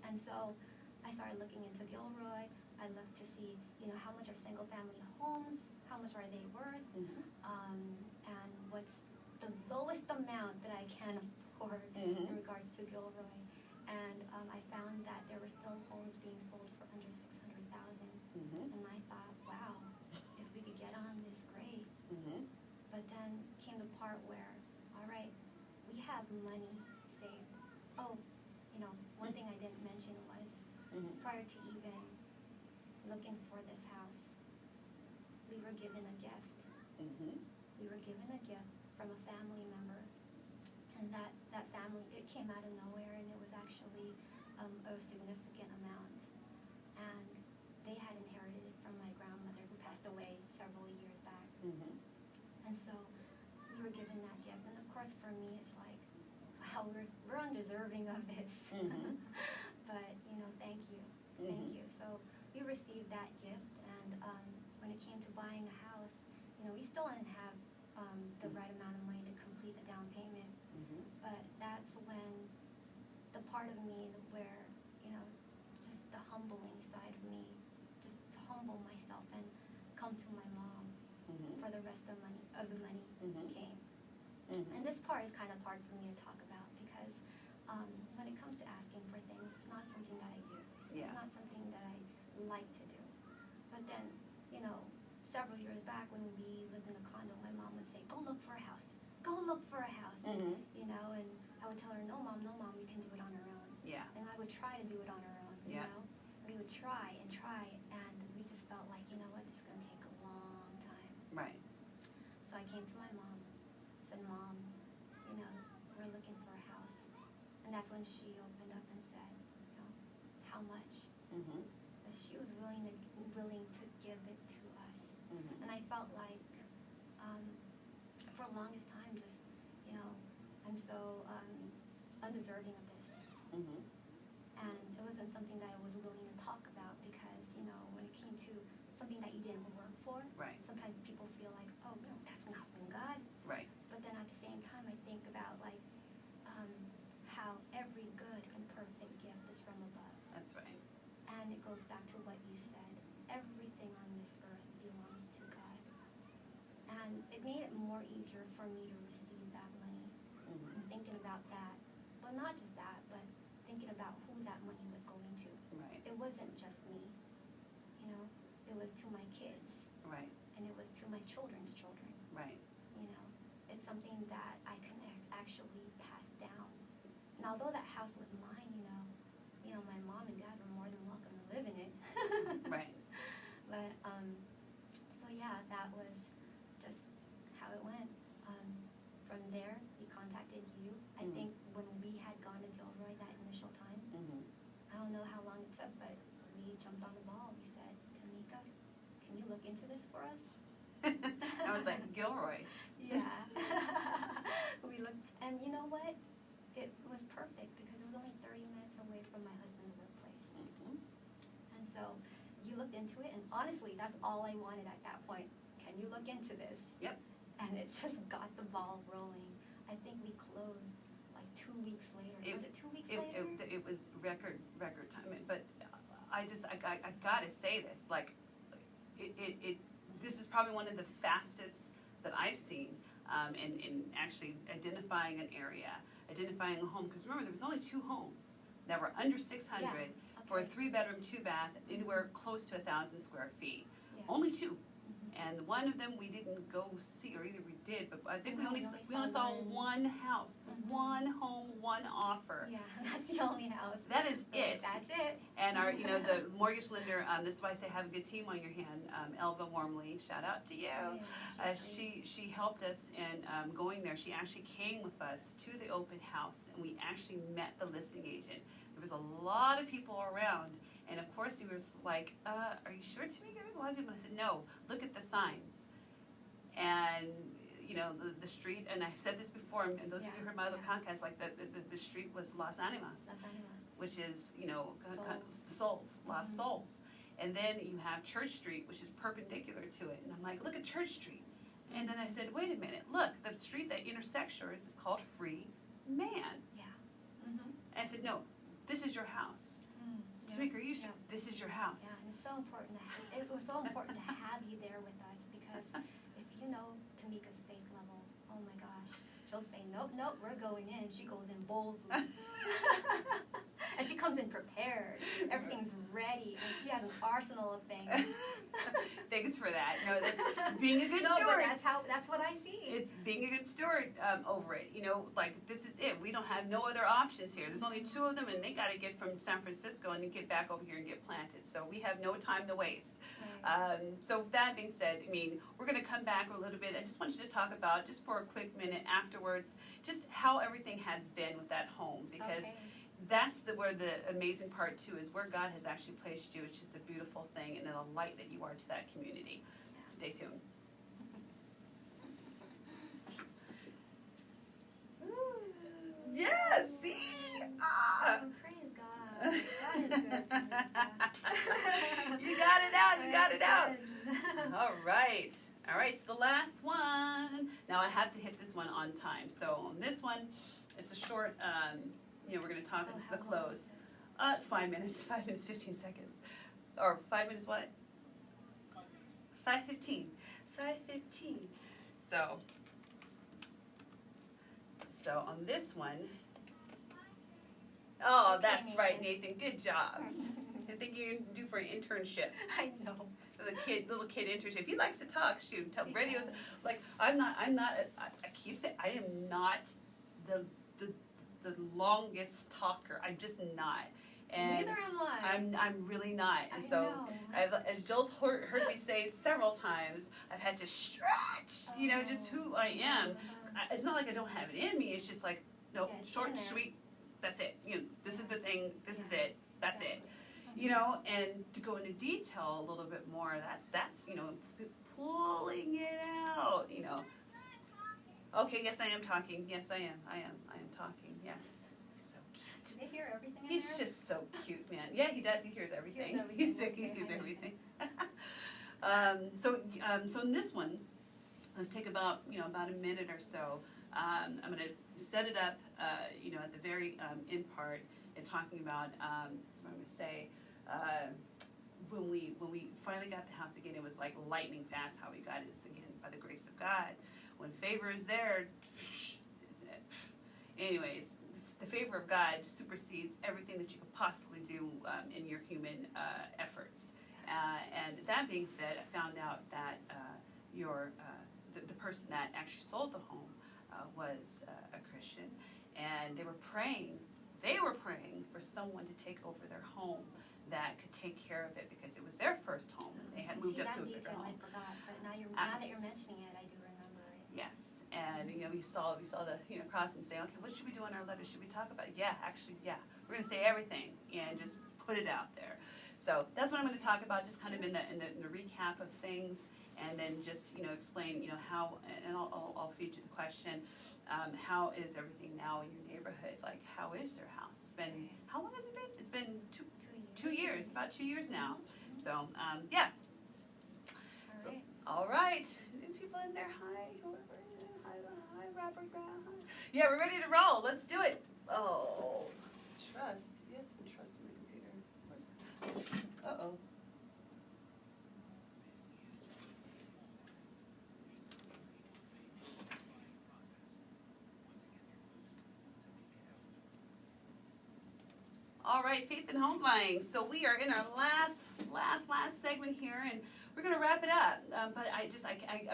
And so I started looking into Gilroy. I looked to see, how much are single-family homes, how much are they worth, and what's the lowest amount that I can afford in regards to Gilroy. And I found that there were still homes being sold for under $600,000. And I thought, wow, if we could get on this, great. But then came the part where, all right, we have money saved. Oh, one thing I didn't mention was prior to even looking for this house, we were given a gift. We were given a gift from a family member, and that family, it came out of nowhere, and it was actually a significant amount. And they had inherited it from my grandmother, who passed away several years back. And so we were given that gift, and of course for me it's like, wow, we're undeserving of this. But thank you. So we received that gift, and when it came to buying a house, we still didn't have the right amount of money to complete the down payment. But that's when the part of me where, just the humbling side of me, just to humble myself and come to my mom for the rest of the money Mhm. came. Mhm. And this part is kind of hard for me to talk about because when it comes to asking for things, it's not something that I do. Yeah. It's not something that I like to do. But then, several years back when we lived in a condo, my mom would say, go look for a house. Go look for a house. Mhm. And I would tell her, no, mom, we can do it on our own. Yeah. And I would try to do it on our own, Yeah. We would try, and we just felt like, you know what, this is going to take a long time. Right. So I came to my mom, said, Mom, we're looking for a house. And that's when she opened up and said, how much? Mhm. Because she was willing to give it to us. Mhm. And I felt like, for the longest time, just, I'm so undeserving of this. Mhm. And it wasn't something that I was willing to talk about because, when it came to something that you didn't work for, Right. sometimes people feel like, oh, no, that's not from God. Right. But then at the same time, I think about, how every good and perfect gift is from above. That's right. And it goes back to what you said. Everything on this earth belongs to God. And it made it more easier for me to receive that money. Mhm. And thinking about that, but not just that, but thinking about who that money was going to. Right. It wasn't just me, it was to my kids, Right. and it was to my children's children. Right. It's something that I can actually pass down. And although that house was mine, my mom and dad were more than welcome to live in it. Right. But, so yeah, that was just how it went. From there, we contacted you. I Mhm. think when we had gone to Gilroy that initial time, Mhm. I don't know how long it took, but we jumped on the ball. We said, Tamika, can you look into this for us? I was like, Gilroy. Yeah. We looked, and you know what? It was perfect because it was only 30 minutes away from my husband's workplace. Mhm. And so you looked into it, and honestly, that's all I wanted at that point. Can you look into this? Yep. And it just got the ball rolling. I think we closed like 2 weeks later. Was it 2 weeks later? It was record time. But I gotta say this, like, this is probably one of the fastest that I've seen in actually identifying an area, identifying a home. Because remember, there was only 2 homes that were under 600 for a okay. 3-bedroom, 2-bath, anywhere close to 1,000 square feet. Yeah. Only 2. Mhm. And one of them we didn't go see, or either we did, but I think we No, only we only saw saw one house, Mhm. one home, one offer. Yeah, that's the only house. That is But it. That's it. And our, the mortgage lender, this is why I say have a good team on your hand. Elva Wormley, shout out to you. Oh, yeah, she's great. She helped us in going there. She actually came with us to the open house, and we actually met the listing agent. There was a lot of people around, and of course he was like, "Are you sure, Tamika? There's a lot of people." I said, "No, look at the signs." And the street, and I've said this before, and those of you who heard my other podcast, like the street was Las Animas, Las Animas. which is Souls. Lost Mhm. Souls. And then you have Church Street, which is perpendicular to it. And I'm like, look at Church Street. And then I said, wait a minute, look, the street that intersects yours is called Free Man. Yeah. Mm-hmm. And I said, no, this is your house. Tamika, this is your house. Yeah, and it's so important it was so important to have you there with us because if you know Tamika's faith level, oh my gosh, she'll say, nope, we're going in. She goes in boldly. And she comes in prepared. Everything's ready, and she has an arsenal of things. Thanks for that. No, that's being a good No, steward. but that's what I see. It's being a good steward over it. Like this is it. We don't have no other options here. There's only 2 of them, and they got to get from San Francisco and get back over here and get planted. So we have no time to waste. Right. So that being said, we're going to come back a little bit. I just want you to talk about, just for a quick minute afterwards, just how everything has been with that home, because Okay. that's where the amazing part too is, where God has actually placed you. It's just a beautiful thing, and a light that you are to that community. Stay tuned. Yes, see? Oh, praise God. God is good. Tamika. You got it out, you got Praise it out. God. All right, so the last one. Now I have to hit this one on time. So on this one, it's a short, we're going to talk, this is the how long close. is it? 5 minutes, 15 seconds. Or 5 minutes what? 5:15. 5:15. So on this one, oh, Okay, that's right, Nathan. Nathan. Good job. I think you can do for an internship. I know. Little kid internship. He likes to talk. Shoot, tell radios. Like I'm not. I keep saying I am not the longest talker. I'm just not. And Neither am I. I'm really not. And I so know. as Joel's heard me say several times, I've had to stretch. Just who I am. It's not like I don't have it in me. It's just like no, Yeah, it's short, in there. sweet. That's it. This is the thing. This is it. That's it. Exactly. And to go into detail a little bit more, that's pulling it out, Okay, yes, I am talking. Yes, I am talking. Yes. He's so cute. Do they hear everything in He's there? just so cute, man. Yeah, he does. He hears everything. He hears He everything. hears Okay. everything. So in this one, let's take about a minute or so. I'm going to set it up, at the very end part, and talking about. So I'm going to say, when we finally got the house again, it was like lightning fast how we got it again by the grace of God. When favor is there, anyways, the favor of God supersedes everything that you could possibly do in your human efforts. And that being said, I found out that the person that actually sold the home was a Christian, and they were praying for someone to take over their home that could take care of it because it was their first home and they had moved up to a bigger home. I forgot, but now that you're mentioning it, I do remember it. Yes, and we saw the cross and say, okay, what should we do in our letter? Should we talk about it? Yeah, actually, yeah, we're going to say everything and just put it out there. So that's what I'm going to talk about, just kind of in the recap of things, and then just explain how, and I'll feed you the question. How is everything now in your neighborhood? Like, how is your house? It's been, how long has it been? It's been 2 years, about 2 years now. So, yeah. All right. All right. People in there, hi, whoever. Hi, Robert Brown. Yeah, we're ready to roll. Let's do it. Oh, trust. Yes, some trust in the computer. Uh-oh. All right, Faith and Home Buying. So we are in our last segment here, and we're going to wrap it up. But I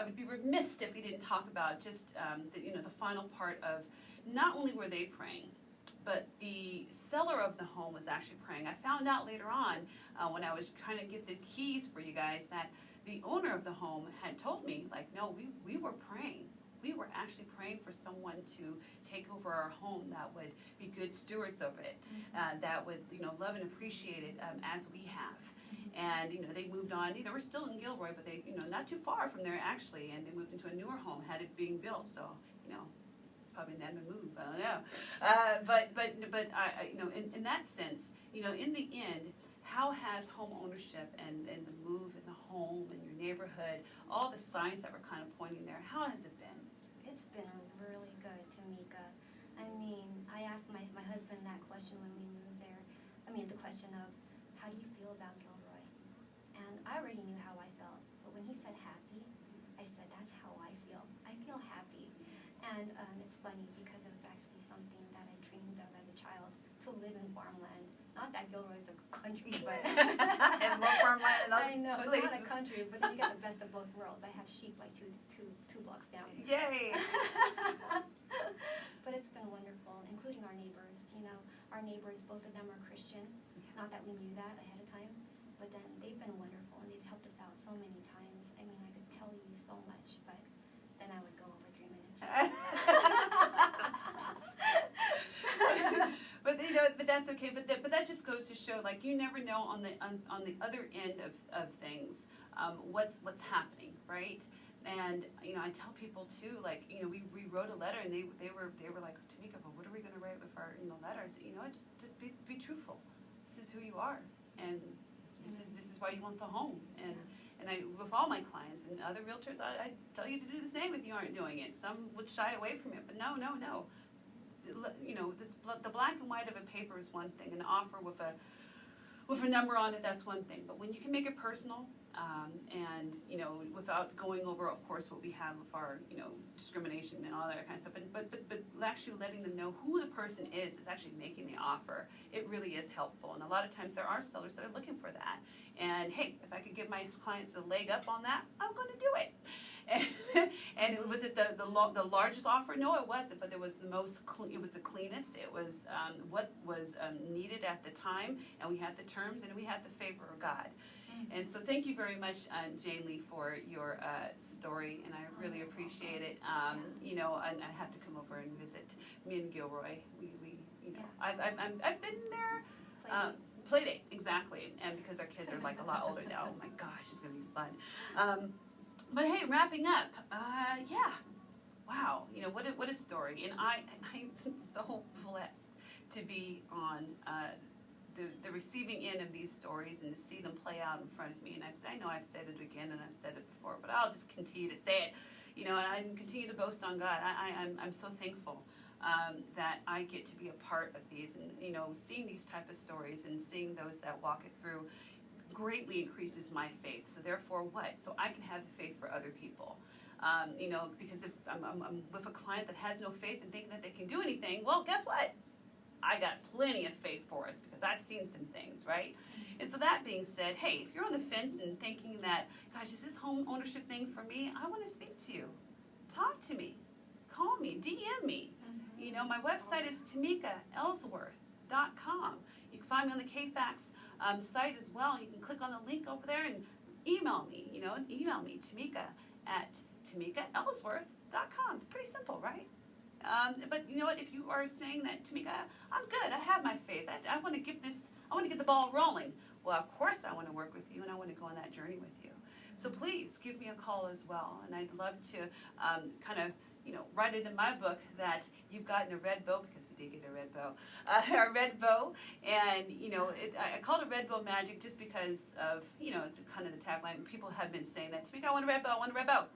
would be remiss if we didn't talk about just the final part of not only were they praying, but the seller of the home was actually praying. I found out later on when I was trying to get the keys for you guys that the owner of the home had told me, like, no, we were praying. We were actually praying for someone to take over our home that would be good stewards of it, that would love and appreciate it as we have. And they moved on. They were still in Gilroy, but they not too far from there actually, and they moved into a newer home, had it being built. So it's probably an Edmund move. I don't know. But I in that sense, in the end, how has home ownership and the move in the home and your neighborhood, all the signs that were kind of pointing there, how has it been? It's been really good, Tamika. I mean, I asked my husband that question when we moved there. I mean, the question of, how do you feel about Gilroy? And I already knew how I felt. But when he said happy, I said, that's how I feel. I feel happy. And it's funny because it was actually something that I dreamed of as a child, to live in farmland. Not that Gilroy's a country, but And more farmland and other I know, places. it's not a country, but then you get the best of both worlds. I have sheep like two blocks down. Yay! But it's been wonderful, including our neighbors. Our neighbors, both of them are Christian. Not that we knew that ahead of time, but then they've been wonderful, and they've helped us out so many times. I mean, I could tell you so much, but then I would go over 3 minutes. But that's okay. But that just goes to show, like, you never know on the other end of things what's happening, right? And I tell people too, like, we wrote a letter, and they were like, Tamika, but what are we going to write with our letter? I said, just be truthful. This is who you are, and this is why you want the home. And I, with all my clients and other realtors, I tell you to do the same if you aren't doing it. Some would shy away from it, but no. The black and white of a paper is one thing, an offer with a number on it, that's one thing. But when you can make it personal, And, without going over, of course, what we have of our, discrimination and all that kind of stuff, but actually letting them know who the person is that's actually making the offer, it really is helpful. And a lot of times there are sellers that are looking for that. And hey, if I could give my clients a leg up on that, I'm going to do it. And was it the largest offer? No, it wasn't. But it was it was the cleanest. It was what was needed at the time, and we had the terms, and we had the favor of God. And so thank you very much, Jane Lee, for your story, and I really appreciate it. And I have to come over and visit me and Gilroy. I've been there. Playdate, exactly, and because our kids are like a lot older now. Oh my gosh, it's gonna be fun. But hey, wrapping up, wow, what a story, and I'm so blessed to be on the receiving end of these stories and to see them play out in front of me. And I know I've said it again and I've said it before, but I'll just continue to say it, and I continue to boast on God. I'm so thankful that I get to be a part of these, and seeing these type of stories and seeing those that walk it through greatly increases my faith. So therefore what? So I can have the faith for other people. Because if I'm with a client that has no faith and thinking that they can do anything, well, guess what? I got plenty of faith for us because I've seen some things, right? And so that being said, hey, if you're on the fence and thinking that, gosh, is this home ownership thing for me? I want to speak to you. Talk to me. Call me. DM me. My website is TamikaEllsworth.com. You can find me on the KFAX site as well. You can click on the link over there and email me, email me, Tamika@TamikaEllsworth.com. Pretty simple, right? But you know what? If you are saying that, Tamika, I'm good. I have my faith. I want to get the ball rolling. Well, of course I want to work with you, and I want to go on that journey with you. So please give me a call as well, and I'd love to write it in my book that you've gotten a red bow, because we did get a red bow, a red bow, and I call it a red bow magic just because of it's kind of the tagline. People have been saying that to me. I want a red bow. I want a red bow.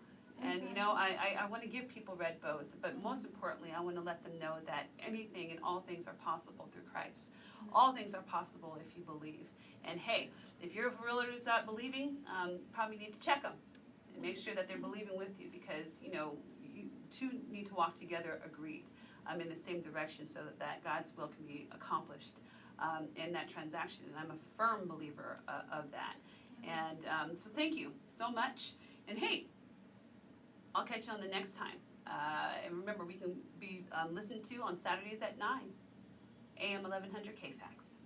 And I want to give people red bows, but most importantly, I want to let them know that anything and all things are possible through Christ. All things are possible if you believe. And hey, if your realtor is not believing, you probably need to check them and make sure that they're believing with you, because you two need to walk together, agreed, in the same direction, so that God's will can be accomplished in that transaction. And I'm a firm believer of that. And so thank you so much. And hey, I'll catch you on the next time. And remember, we can be listened to on Saturdays at 9 a.m. 1100 KFAX.